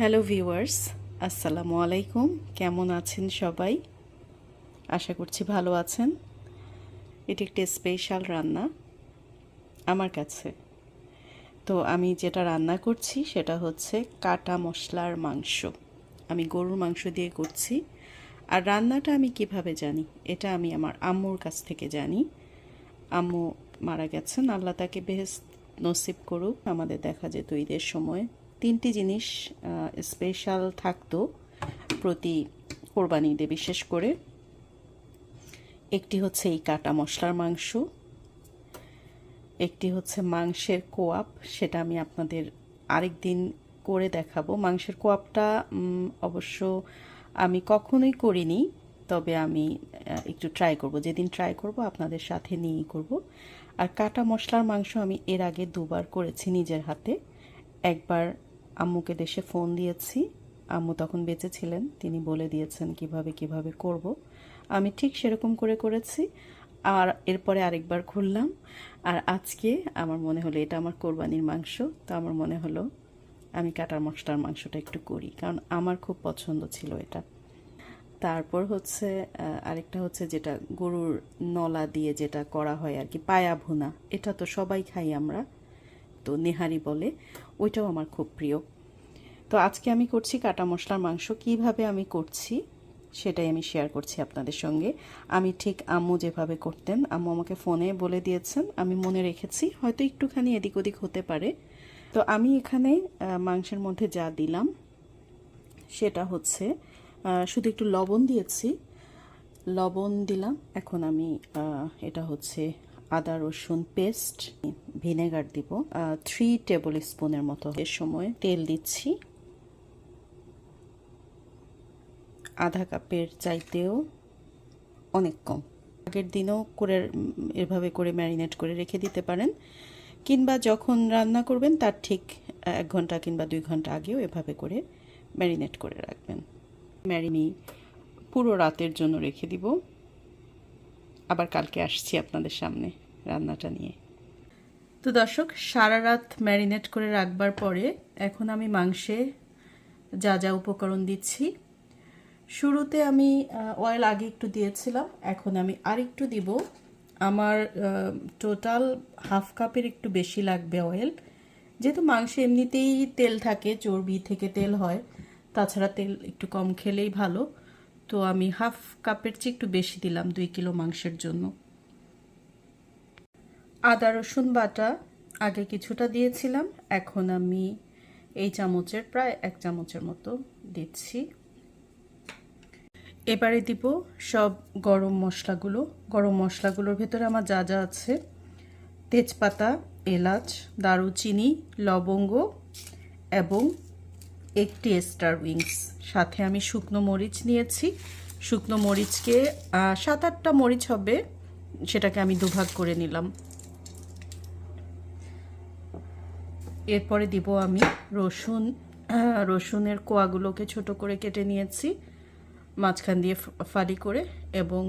Hello viewers, আসসালামু আলাইকুম। কেমন আছেন সবাই? আশা করছি ভালো আছেন। এটি একটি স্পেশাল রান্না আমার কাছে। তো আমি যেটা রান্না করছি সেটা হচ্ছে কাটা মশলার মাংস। আমি গরুর মাংস দিয়ে করছি। আর রান্নাটা আমি কিভাবে জানি, এটা আমি আমার আম্মুর কাছ থেকে জানি। আম্মু মারা গেছেন, আল্লাহ তাকে বেহেশত নসিব করুক। আমাদের দেখা যেত ঈদের সময় তিনটি জিনিস স্পেশাল থাকতো প্রতি কোরবানি ঈদে, বিশেষ করে একটি হচ্ছে এই কাটা মশলার মাংস, একটি হচ্ছে মাংসের কোয়াপ, সেটা আমি আপনাদের আরেক দিন করে দেখাবো। মাংসের কোয়াপটা অবশ্য আমি কখনোই করিনি, তবে আমি একটু ট্রাই করব। যেদিন ট্রাই করব আপনাদের সাথে নিয়েই করব। আর কাটা মশলার মাংস আমি এর আগে দুবার করেছি নিজের হাতে। একবার আম্মুকে দেশে ফোন দিয়েছি, আম্মু তখন বেঁচে ছিলেন, তিনি বলে দিয়েছেন কিভাবে করব। আমি ঠিক সেরকম করে করেছি। আর এরপরে আরেকবার খুললাম। আর আজকে আমার মনে হলো এটা আমার কোরবানির মাংস, তো আমার মনে হলো আমি কাটা মশলার মাংসটা একটু করি, কারণ আমার খুব পছন্দ ছিল এটা। তারপর হচ্ছে আরেকটা হচ্ছে যেটা গরুর নলা দিয়ে যেটা করা হয় আর কি, পায়া ভুনা। এটা তো সবাই খাই আমরা, তো নেহারি বলে, ওইটাও আমার খুব প্রিয়। তো আজকে আমি করছি কাটা মশলার মাংস। কিভাবে আমি করছি সেটাই আমি শেয়ার করছি আপনাদের সঙ্গে। আমি ঠিক আম্মু যেভাবে করতেন, আম্মু আমাকে ফোনে বলে দিয়েছেন, আমি মনে রেখেছি, হয়তো একটুখানি এদিক ওদিক হতে পারে। তো আমি এখানে মাংসের মধ্যে যা দিলাম সেটা হচ্ছে শুধু একটু লবণ দিয়েছি, লবণ দিলাম। এখন আমি এটা হচ্ছে আদা রসুন পেস্ট, ভিনেগার দিব 3 টেবিল স্পুনের মতো। এর সময় তেল দিচ্ছি আধা কাপের চাইতেও অনেক কম। আগের দিনও করে এভাবে করে ম্যারিনেট করে রেখে দিতে পারেন, কিংবা যখন রান্না করবেন তার ঠিক 1 ঘন্টা কিংবা 2 ঘন্টা আগেও এভাবে করে ম্যারিনেট করে রাখবেন। ম্যারিনি পুরো রাতের জন্য রেখে দিব, আবার কালকে আসছি আপনাদের সামনে রান্নাটা নিয়ে। তো দর্শক, সারা রাত ম্যারিনেট করে রাখবার পরে এখন আমি মাংসে যা যা উপকরণ দিচ্ছি। শুরুতে আমি অয়েল আগে একটু দিয়েছিলাম, এখন আমি আর একটু দিব। আমার টোটাল হাফ কাপের একটু বেশি লাগবে অয়েল, যেহেতু মাংসে এমনিতেই তেল থাকে, চর্বি থেকে তেল হয়, তাছাড়া তেল একটু কম খেলেই ভালো। তো আমি হাফ কাপের চেয়ে একটু বেশি দিলাম 2 কিলো মাংসের জন্য। আদা রসুন বাটা আগে কিছুটা দিয়েছিলাম, এখন আমি এই চামচের প্রায় 1 চামচের মতো দিচ্ছি। এবারে দিব সব গরম মশলাগুলো। গরম মশলাগুলোর ভেতরে আমার যা যা আছে, তেজপাতা, এলাচ, দারুচিনি, লবঙ্গ এবং একটি স্টার উইংস। সাথে আমি শুকনো মরিচ নিয়েছি। শুকনো মরিচকে 7-8টা মরিচ হবে, সেটাকে আমি দুভাগ করে নিলাম। এরপরে দিব আমি রসুন। রসুনের কোয়াগুলোকে ছোট করে কেটে নিয়েছি, মাঝখান দিয়ে ফালি করে, এবং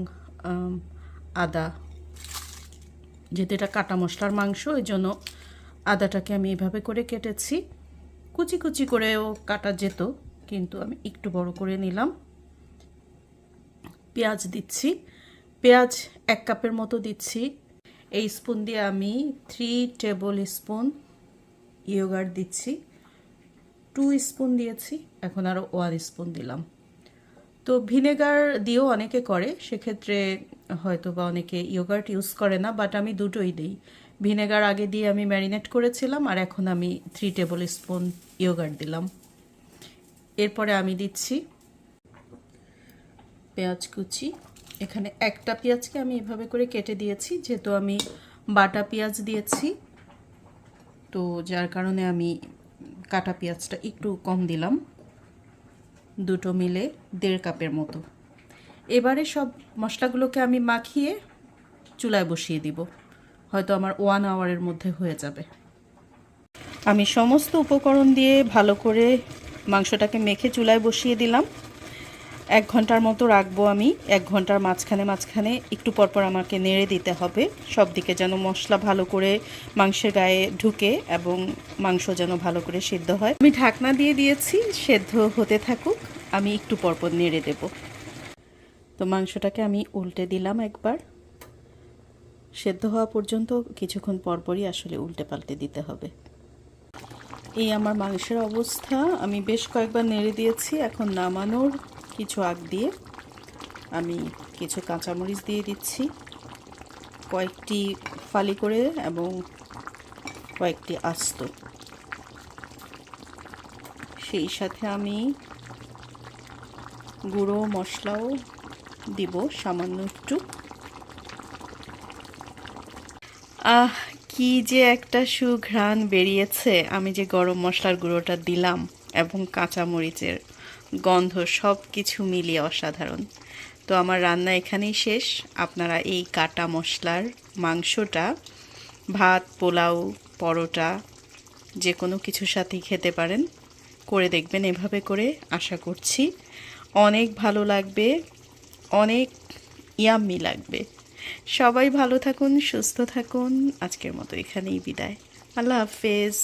আদা। যেহেতু এটা কাটা মশলার মাংস, এই জন্য আদাটাকে আমি এভাবে করে কেটেছি। কুচি কুচি করেও কাটা যেত, কিন্তু আমি একটু বড় করে নিলাম। পেঁয়াজ দিচ্ছি, পেঁয়াজ 1 কাপের মতো দিচ্ছি। এই স্পুন দিয়ে আমি 3 টেবিল স্পুন ইয়োগার্ট দিচ্ছি। 2 স্পুন দিয়েছি, এখন আরও 1 স্পুন দিলাম। তো ভিনেগার দিয়েও অনেকে করে, সেক্ষেত্রে হয়তো বা অনেকে ইয়োগার্ট ইউজ করে না, বাট আমি দুটোই দিই। ভিনেগার আগে দিয়ে আমি ম্যারিনেট করেছিলাম, আর এখন আমি 3 টেবিল স্পুন ইয়োগার্ট দিলাম। এরপরে আমি দিচ্ছি পেঁয়াজ কুচি। এখানে একটা পেঁয়াজকে আমি এভাবে করে কেটে দিয়েছি, যেহেতু আমি বাটা পেঁয়াজ দিয়েছি, তো যার কারণে আমি কাটা পেঁয়াজটা একটু কম দিলাম। দুটো মিলে 1.5 কাপের মতো। এবারে সব মশলাগুলোকে আমি মাখিয়ে চুলায় বসিয়ে দিব, হয়তো আমার 1 আওয়ারের মধ্যে হয়ে যাবে। আমি সমস্ত উপকরণ দিয়ে ভালো করে মাংসটাকে মেখে চুলায় বসিয়ে দিলাম। 1 ঘন্টার মতো রাখবো আমি। 1 ঘন্টার মাঝখানে মাঝখানে একটু পরপর আমাকে নেড়ে দিতে হবে, সব দিকে যেন মশলা ভালো করে মাংসের গায়ে ঢুকে এবং মাংস যেন ভালো করে সিদ্ধ হয়। আমি ঢাকনা দিয়ে দিয়েছি, সেদ্ধ হতে থাকুক, আমি একটু পরপর নেড়ে দেব। তো মাংসটাকে আমি উল্টে দিলাম একবার। সেদ্ধ হওয়া পর্যন্ত কিছুক্ষণ পরপরই আসলে উল্টে পাল্টে দিতে হবে। এই আমার মাংসের অবস্থা, আমি বেশ কয়েকবার নেড়ে দিয়েছি। এখন নামানোর কিছু আগ দিয়ে আমি কিছু কাঁচামরিচ দিয়ে দিচ্ছি, কয়েকটি ফালি করে এবং কয়েকটি আস্ত। সেই সাথে আমি গুঁড়ো মশলাও দিব সামান্য একটু। কি যে একটা সুঘ্রাণ বেরিয়েছে! আমি যে গরম মশলার গুঁড়োটা দিলাম এবং কাঁচামরিচের গন্ধ, সব কিছু মিলিয়ে অসাধারণ। তো আমার রান্না এখানেই শেষ। আপনারা এই কাটা মশলার মাংসটা ভাত, পোলাও, পরোটা যে কোনো কিছুর সাথেই খেতে পারেন। করে দেখবেন এভাবে করে, আশা করছি অনেক ভালো লাগবে, অনেক ইয়াম্মি লাগবে। সবাই ভালো থাকুন, সুস্থ থাকুন। আজকের মতো এখানেই বিদায়। আল্লাহ হাফেজ।